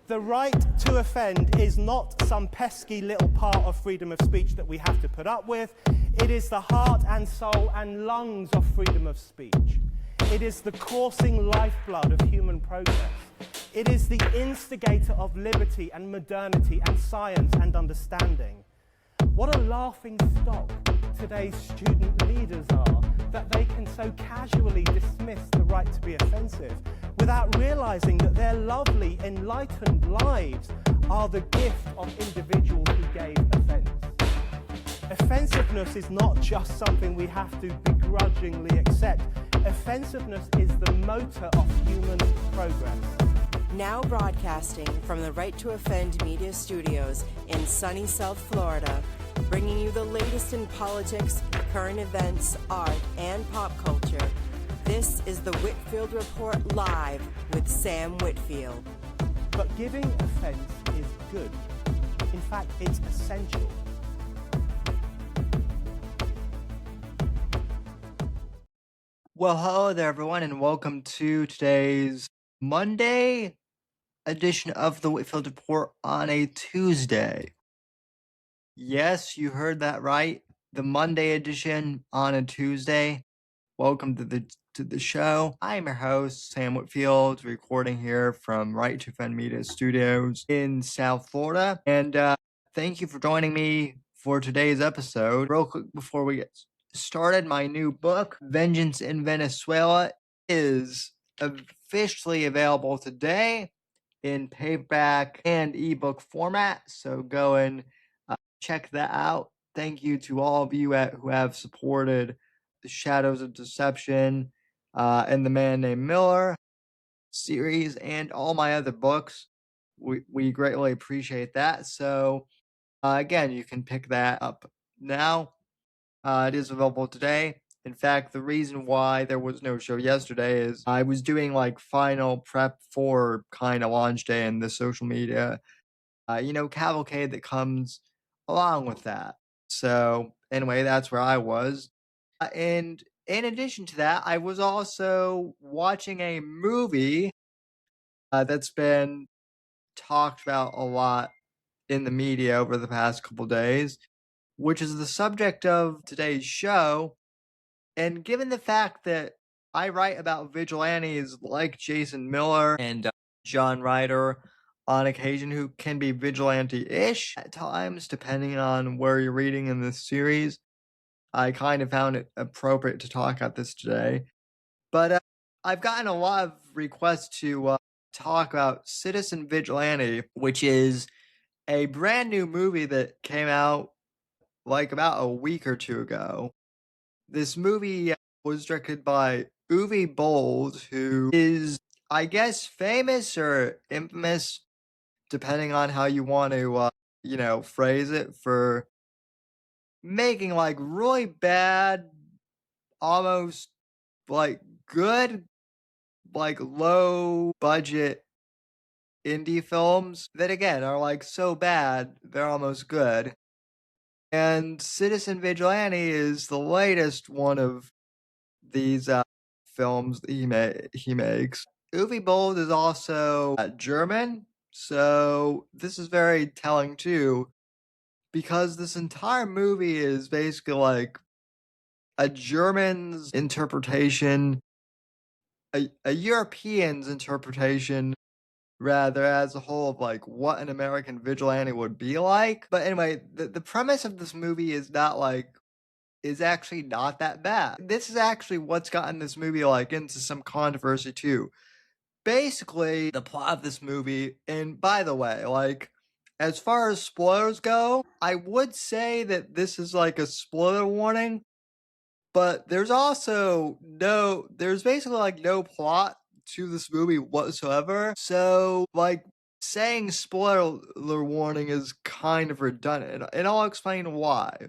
The right to offend is not some pesky little part of freedom of speech that we have to put up with. It is the heart and soul and lungs of freedom of speech. It is the coursing lifeblood of human progress. It is the instigator of liberty and modernity and science and understanding. What a laughing stock today's student leaders are, that they can so casually dismiss the right to be offensive without realizing that their lovely, enlightened lives are the gift of individuals who gave offense. Offensiveness is not just something we have to begrudgingly accept. Offensiveness is the motor of human progress. Now broadcasting from the Right to Offend Media Studios in sunny South Florida, bringing you the latest in politics, current events, art, and pop culture. This is the Whitfield Report Live with Sam Whitfield. But giving offense is good. In fact, it's essential. Well, hello there, everyone, and welcome to today's Monday edition of the Whitfield Report on a Tuesday. Yes, you heard that right. The Monday edition on a Tuesday. Welcome to the show. I'm your host, Sam Whitfield, recording here from Right to Offend Media Studios in South Florida. And thank you for joining me for today's episode. Real quick before we get started, my new book, Vengeance in Venezuela, is officially available today in paperback and ebook format. So go and check that out. Thank you to all of you who have supported The Shadows of Deception and The Man Named Miller series and all my other books. We greatly appreciate that. So again, you can pick that up now. It is available today. In fact, the reason why there was no show yesterday is I was doing like final prep for kind of launch day and the social media, cavalcade that comes along with that. So anyway, that's where I was. And in addition to that, I was also watching a movie that's been talked about a lot in the media over the past couple days, which is the subject of today's show. And given the fact that I write about vigilantes like Jason Miller and John Ryder on occasion, who can be vigilante-ish at times, depending on where you're reading in this series, I kind of found it appropriate to talk about this today. But I've gotten a lot of requests to talk about Citizen Vigilante, which is a brand new movie that came out like about a week or two ago. This movie was directed by Uwe Boll, who is, I guess, famous or infamous, depending on how you want to, phrase it, for making like really bad, almost like good, like low budget indie films that again are like so bad they're almost good. And Citizen Vigilante is the latest one of these films that he makes. Uwe Boll is also German, so this is very telling too, because this entire movie is basically like a German's interpretation, a European's interpretation, rather, as a whole, of like what an American vigilante would be like. But anyway, the premise of this movie is actually not that bad. This is actually what's gotten this movie like into some controversy too. Basically, the plot of this movie, and by the way, like, as far as spoilers go, I would say that this is like a spoiler warning, but there's basically like no plot to this movie whatsoever. So, like, saying spoiler warning is kind of redundant, and I'll explain why.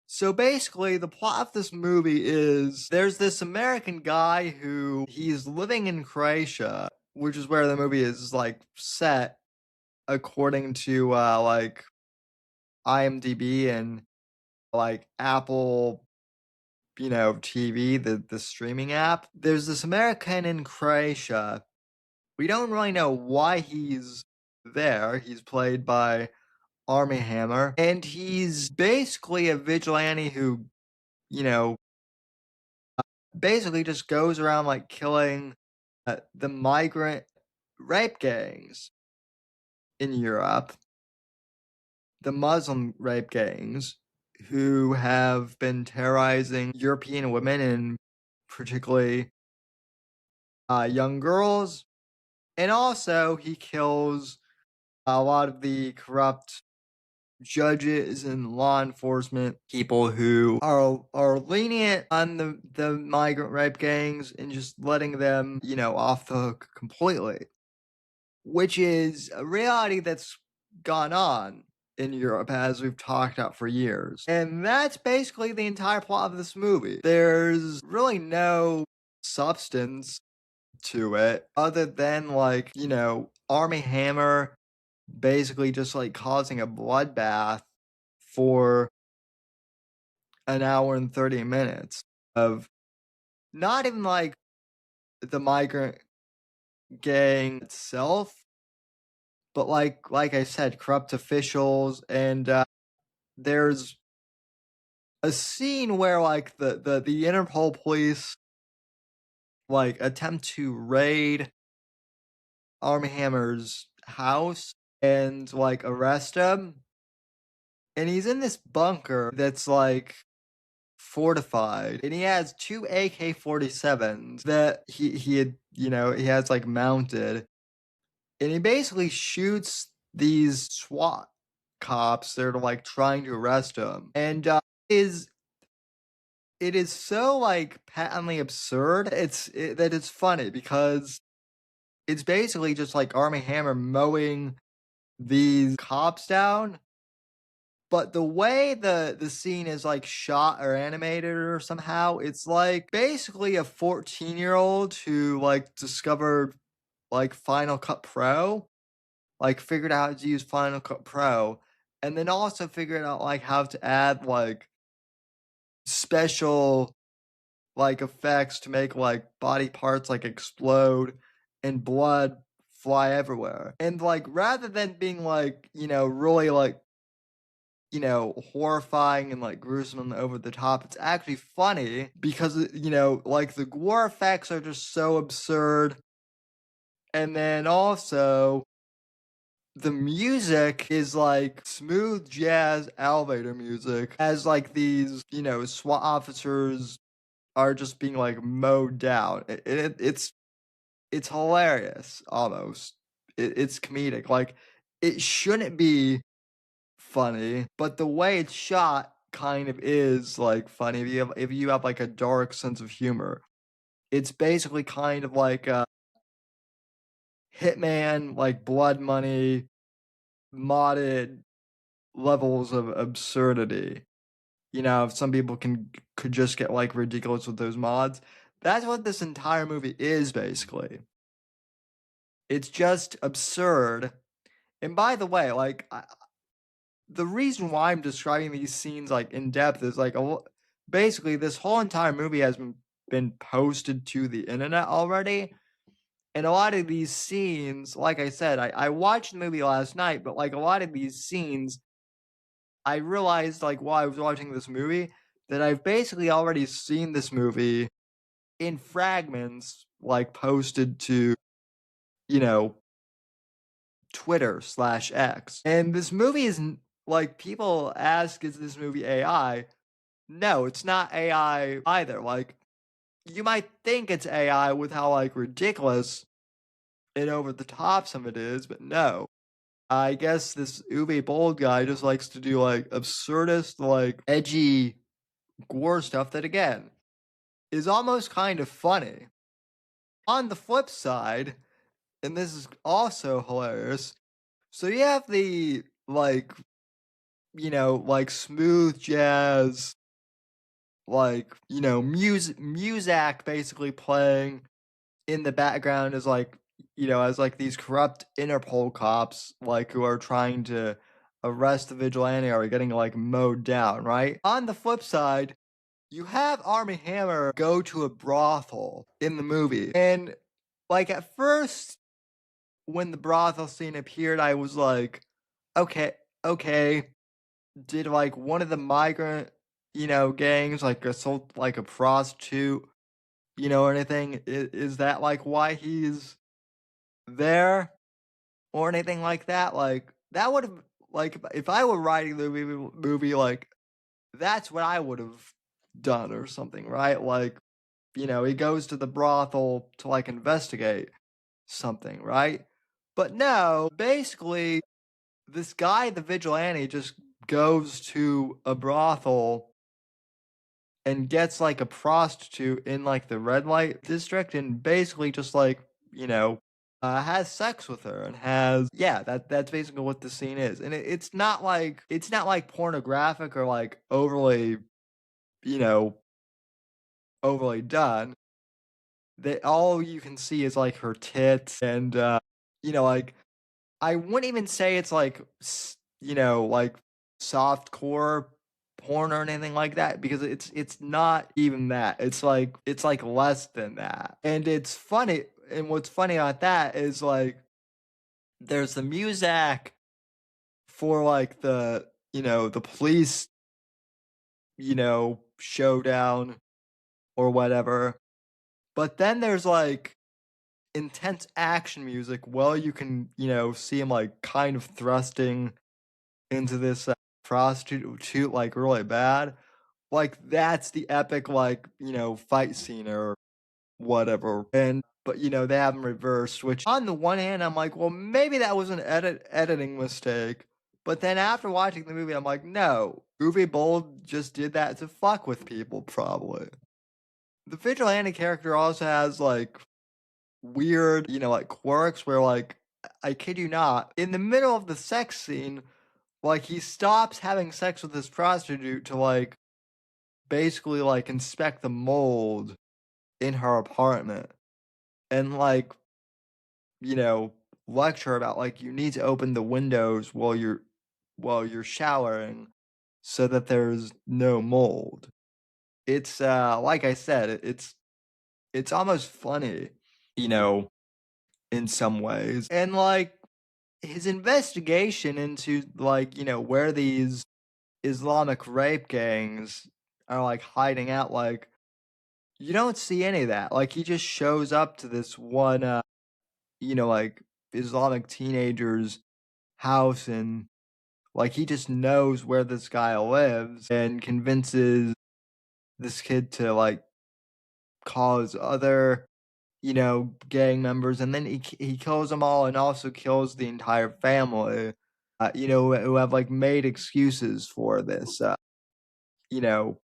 So basically, the plot of this movie is there's this American guy who he's living in Croatia, which is where the movie is like set according to like IMDb and like Apple, TV, the streaming app. There's this American in Croatia. We don't really know why he's there. He's played by Army Hammer, and he's basically a vigilante who, you know, basically just goes around like killing the migrant rape gangs in Europe, the Muslim rape gangs who have been terrorizing European women and particularly young girls. And also, he kills a lot of the corrupt judges and law enforcement people who are lenient on the migrant rape gangs and just letting them, off the hook completely, which is a reality that's gone on in Europe as we've talked about for years. And that's basically the entire plot of this movie. There's really no substance to it other than like, Army Hammer basically just like causing a bloodbath for an hour and 30 minutes of not even like the migrant gang itself, but like I said, corrupt officials. And there's a scene where like the Interpol police like attempt to raid Armie Hammer's house and like arrest him. And he's in this bunker that's like fortified, and he has two AK-47s that he had, he has like mounted, and he basically shoots these SWAT cops that are like trying to arrest him. And is it is so like patently absurd that it's funny because it's basically just like Armie Hammer mowing these cops down. But the way the scene is like shot or animated or somehow, it's like basically a 14-year-old who like discovered like Final Cut Pro, like figured out how to use Final Cut Pro, and then also figured out like how to add like special like effects to make like body parts like explode and blood fly everywhere. And like rather than being like, really like, horrifying and like gruesome and over the top, it's actually funny because, like the gore effects are just so absurd. And then also, the music is like smooth jazz elevator music as like these, SWAT officers are just being like mowed down. It's hilarious almost. It's comedic. Like it shouldn't be funny, but the way it's shot kind of is like funny if you have like a dark sense of humor. It's basically kind of like a Hitman, like Blood Money, modded levels of absurdity. If some people could just get like ridiculous with those mods. That's what this entire movie is basically. It's just absurd. And by the way, like the reason why I'm describing these scenes like in depth is like basically this whole entire movie has been posted to the internet already. And a lot of these scenes, like I said, I watched the movie last night, but like a lot of these scenes, I realized like while I was watching this movie that I've basically already seen this movie in fragments, like posted to, you know, Twitter/X. And this movie is like people ask, is this movie AI? No, it's not AI either. Like you might think it's AI with how like ridiculous and over the top some of it is, but no. I guess this Uwe Bold guy just likes to do like absurdist, like edgy gore stuff that again is almost kind of funny. On the flip side, and this is also hilarious, so you have the like, like smooth jazz, like, music basically playing in the background is like, as like these corrupt Interpol cops, like who are trying to arrest the vigilante or getting like mowed down, right? On the flip side, you have Armie Hammer go to a brothel in the movie. And like at first, when the brothel scene appeared, I was like, okay, okay, did like one of the migrant, gangs like assault like a prostitute, or anything? Is that like why he's there or anything like that? Like that would have like if I were writing the movie like that's what I would have done or something, right? Like, he goes to the brothel to like investigate something, right? But no, basically this guy, the vigilante, just goes to a brothel and gets like a prostitute in like the red light district and basically just like, has sex with her and has yeah, that's basically what the scene is. And it's not like pornographic or like you know, overly done. They all you can see is like her tits and like I wouldn't even say it's like like soft core porn or anything like that because it's not even that. It's like less than that. And it's funny and what's funny about that is like there's the music for like the police, showdown or whatever. But then there's like intense action music while you can, see him like kind of thrusting into this prostitute like really bad. Like that's the epic like, fight scene or whatever. And but they have them reversed, which on the one hand I'm like, well, maybe that was an editing mistake. But then after watching the movie, I'm like, no, Uwe Boll just did that to fuck with people, probably. The vigilante character also has like weird, like quirks where like I kid you not, in the middle of the sex scene, like he stops having sex with this prostitute to like basically like inspect the mold in her apartment and like, you know, lecture about like you need to open the windows while you're showering so that there's no mold. It's like I said, it's almost funny, you know, in some ways. And like his investigation into like, where these Islamic rape gangs are like hiding out, like you don't see any of that. Like he just shows up to this one like Islamic teenager's house and like he just knows where this guy lives and convinces this kid to like call his other gang members, and then he kills them all and also kills the entire family, who have like made excuses for this, you know,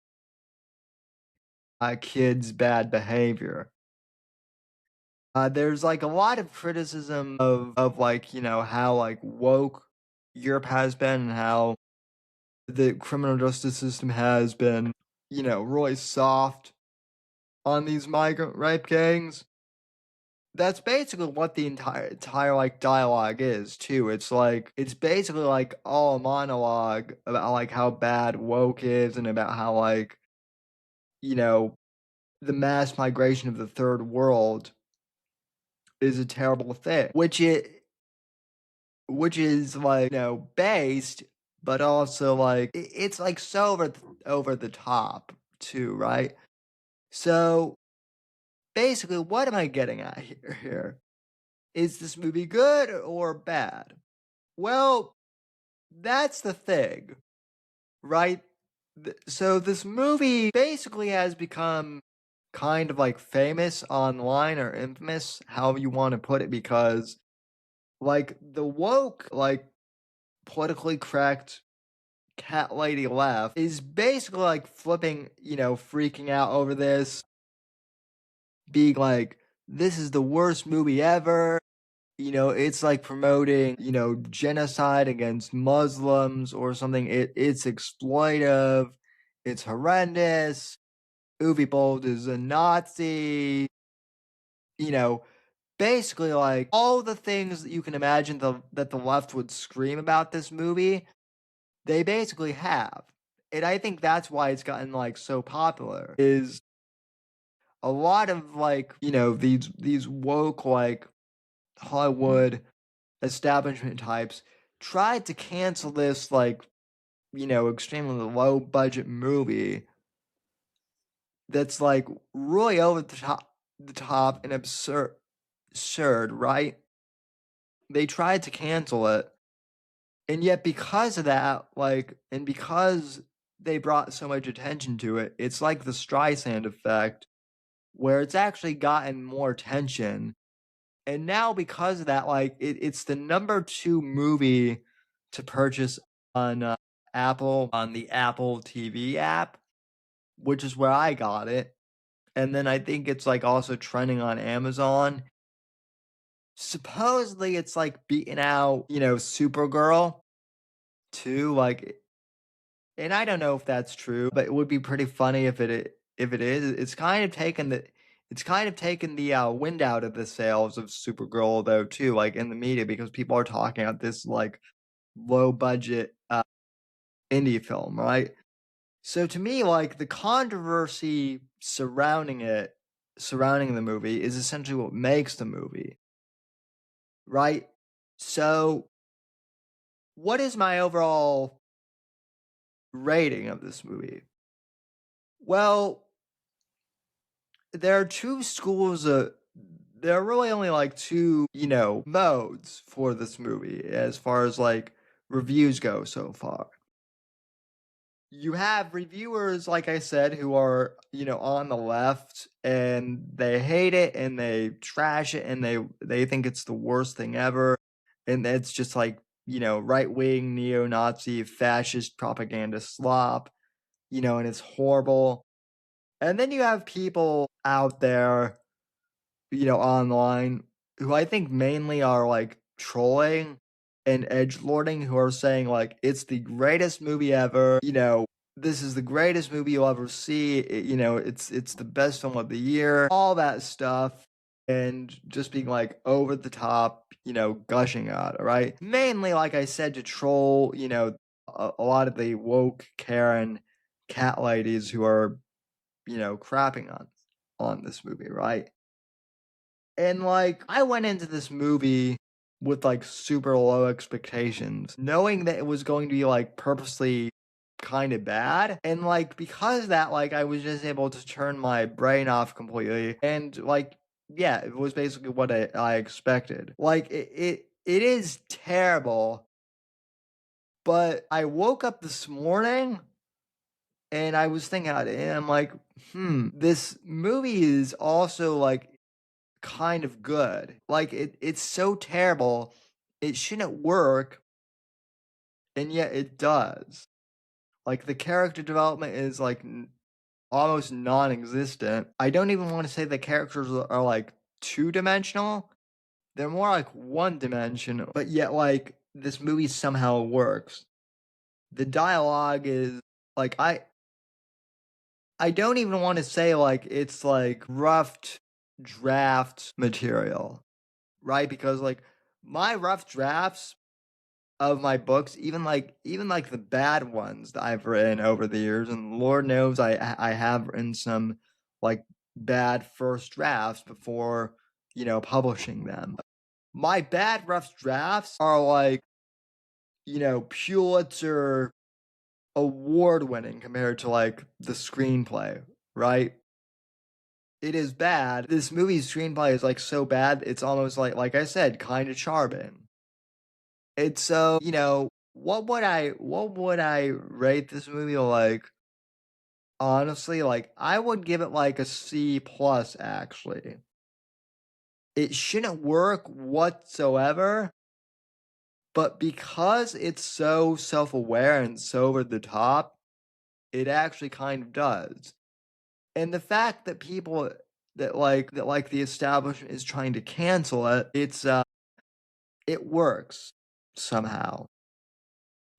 kid's bad behavior. There's like a lot of criticism of like how like woke Europe has been and how the criminal justice system has been really soft on these migrant rape gangs. That's basically what the entire like dialogue is too. It's basically like all a monologue about like how bad woke is and about how like you know the mass migration of the third world is a terrible thing, which is like based, but also like it's like so over the top too, right? So basically, what am I getting at here? Is this movie good or bad? Well, that's the thing, right? So this movie basically has become kind of like famous online or infamous, however you want to put it, because like the woke, like politically correct cat lady left is basically like flipping, freaking out over this, being like, this is the worst movie ever. It's like promoting, genocide against Muslims or something. It's exploitive. It's horrendous. Uwe Boll is a Nazi. You know, basically like all the things that you can imagine that the left would scream about this movie, they basically have. And I think that's why it's gotten like so popular. Is a lot of like, these woke like Hollywood establishment types tried to cancel this, like, extremely low budget movie that's like really over the top and absurd, right? They tried to cancel it. And yet because of that, like, and because they brought so much attention to it, it's like the Streisand effect, where it's actually gotten more attention. And now because of that, like, it's the number 2 movie to purchase on Apple, on the Apple TV app, which is where I got it. And then I think it's like also trending on Amazon. Supposedly it's like beating out, Supergirl too, like, and I don't know if that's true, but it would be pretty funny if it is. It's kind of taken the wind out of the sails of Supergirl though too, like in the media, because people are talking about this like low budget indie film, right? So to me, like the controversy surrounding the movie is essentially what makes the movie, right? So what is my overall rating of this movie? Well, there are two schools of there are really only like two, modes for this movie as far as like reviews go so far. You have reviewers, like I said, who are, on the left and they hate it and they trash it and they think it's the worst thing ever. And it's just like, right wing, neo Nazi, fascist propaganda slop, and it's horrible. And then you have people out there, online who I think mainly are like trolling and edgelording, who are saying like it's the greatest movie ever, this is the greatest movie you'll ever see, it's the best film of the year, all that stuff, and just being like over the top, gushing at it, right? Mainly, like I said, to troll, a lot of the woke Karen cat ladies who are, crapping on this movie, right? And like I went into this movie with like super low expectations, knowing that it was going to be like purposely kind of bad. And like because of that, like I was just able to turn my brain off completely. And like, yeah, it was basically what I expected. Like it is terrible. But I woke up this morning and I was thinking about it, and I'm like, this movie is also like kind of good. Like it's so terrible, it shouldn't work, and yet it does. Like the character development is like almost non-existent. I don't even want to say the characters are like two-dimensional. They're more like one dimension, but yet like this movie somehow works. The dialogue is like I don't even want to say like it's like rough draft material, right? Because like my rough drafts of my books, even like the bad ones that I've written over the years, and Lord knows I have written some like bad first drafts before, publishing them. My bad rough drafts are like, Pulitzer award winning compared to like the screenplay, right? It is bad. This movie's screenplay is like so bad, it's almost like I said, kind of charming. It's so, what would I rate this movie like? Honestly, like I would give it like a C plus actually. It shouldn't work whatsoever, but because it's so self-aware and so over the top, it actually kind of does. And the fact that people that like the establishment is trying to cancel it, it works somehow.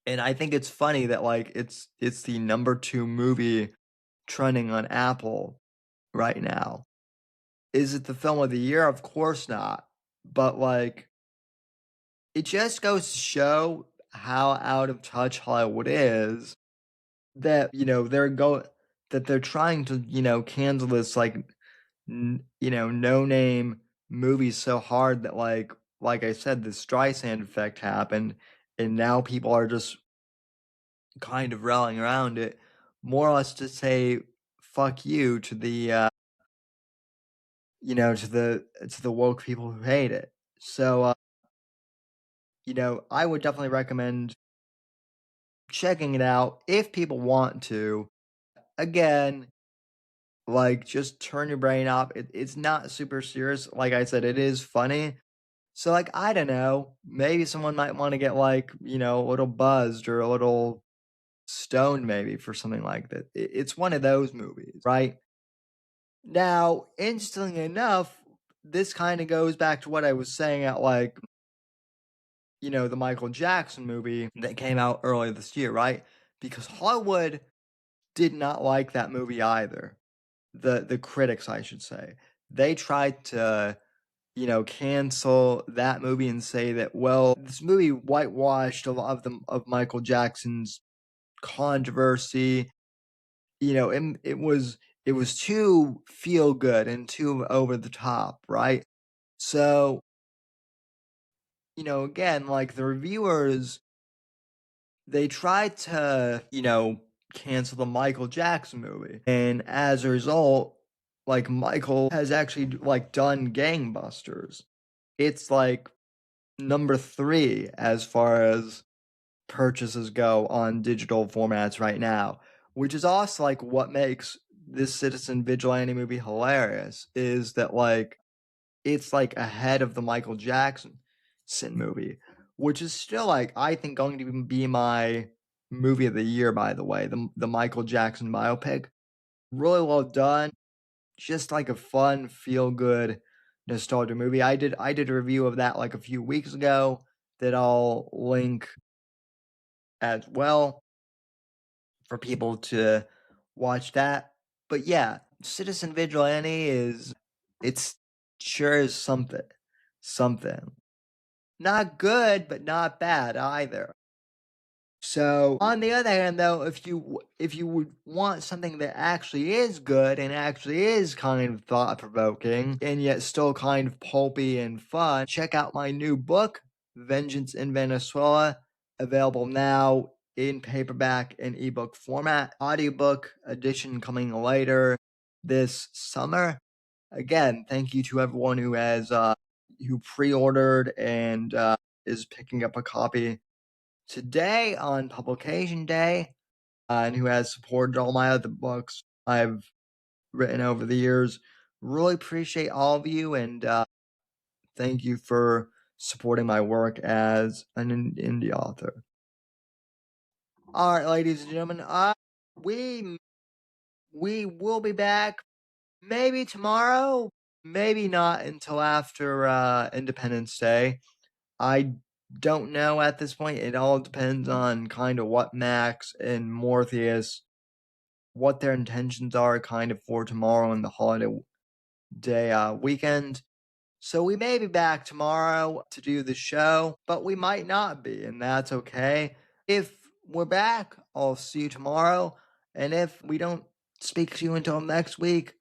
And I think it's funny that like it's the number 2 movie trending on Apple right now. Is it the film of the year? Of course not. But like it just goes to show how out of touch Hollywood is, that they're trying to, cancel this like no name movies so hard that like like I said, this Streisand effect happened, and now people are just kind of rallying around it, more or less to say fuck you to the to the woke people who hate it. So I would definitely recommend checking it out if people want to. Again, like, just turn your brain off. It's not super serious. Like I said, it is funny. So, like, I don't know, maybe someone might want to get, like, a little buzzed or a little stoned maybe for something like that. It's one of those movies, right? Now, interestingly enough, this kind of goes back to what I was saying at, like, the Michael Jackson movie that came out earlier this year, right? Because Hollywood did not like that movie either. The critics, I should say. They tried to, cancel that movie and say that, well, this movie whitewashed a lot of Michael Jackson's controversy. It was too feel good and too over the top, right? So, again, like, the reviewers, they tried to, cancel the Michael Jackson movie. And as a result, like, Michael has actually, like, done gangbusters. It's like number 3 as far as purchases go on digital formats right now, which is also, like, what makes this Citizen Vigilante movie hilarious, is that, like, it's, like, ahead of the Michael Jackson movie, which is still, like, I think going to be my movie of the year, by the way, the Michael Jackson biopic. Really well done. Just like a fun, feel-good, nostalgia movie. I did a review of that, like, a few weeks ago that I'll link as well for people to watch that. But yeah, Citizen Vigilante it's sure is something. Something. Not good, but not bad either. So, on the other hand, though, if you would want something that actually is good and actually is kind of thought-provoking and yet still kind of pulpy and fun, check out my new book, Vengeance in Venezuela, available now in paperback and ebook format. Audiobook edition coming later this summer. Again, thank you to everyone who pre-ordered and is picking up a copy today on publication day, and who has supported all my other books I've written over the years. Really appreciate all of you, and thank you for supporting my work as an indie author. All right, ladies and gentlemen, we will be back maybe tomorrow, maybe not until after Independence Day. I don't know at this point. It all depends on kind of what Max and Morpheus, what their intentions are kind of for tomorrow and the holiday day weekend. So we may be back tomorrow to do the show, but we might not be, and that's okay. If we're back, I'll see you tomorrow. And if we don't speak to you until next week,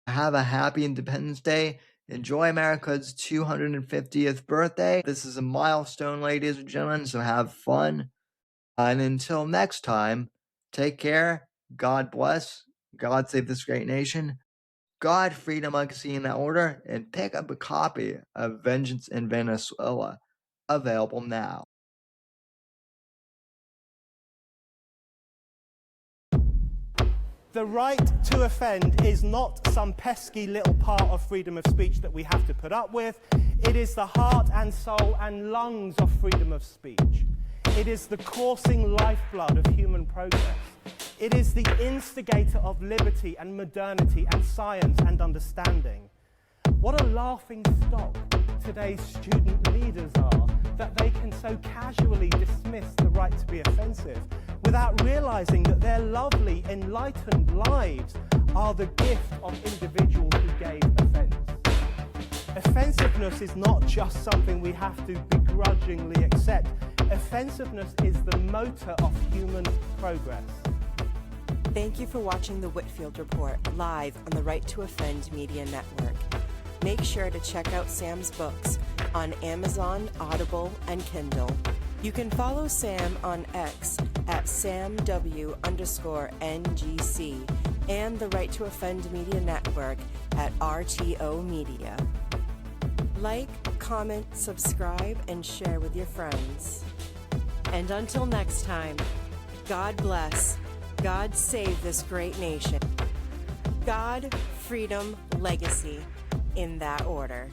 have a happy Independence Day. Enjoy America's 250th birthday. This is a milestone, ladies and gentlemen, so have fun. And until next time, take care. God bless. God save this great nation. God, freedom, legacy in that order. And pick up a copy of Vengeance in Venezuela. Available now. The right to offend is not some pesky little part of freedom of speech that we have to put up with. It is the heart and soul and lungs of freedom of speech. It is the coursing lifeblood of human progress. It is the instigator of liberty and modernity and science and understanding. What a laughing stock today's student leaders are, that they can so casually dismiss the right to be offensive without realizing that their lovely, enlightened lives are the gift of individuals who gave offense. Offensiveness is not just something we have to begrudgingly accept. Offensiveness is the motor of human progress. Thank you for watching the Whitfield Report live on the Right to Offend Media Network. Make sure to check out Sam's books on Amazon, Audible, and Kindle. You can follow Sam on X at SamW_NGC and the Right to Offend Media Network at RTO Media. Like, comment, subscribe, and share with your friends. And until next time, God bless, God save this great nation. God, freedom, legacy, in that order.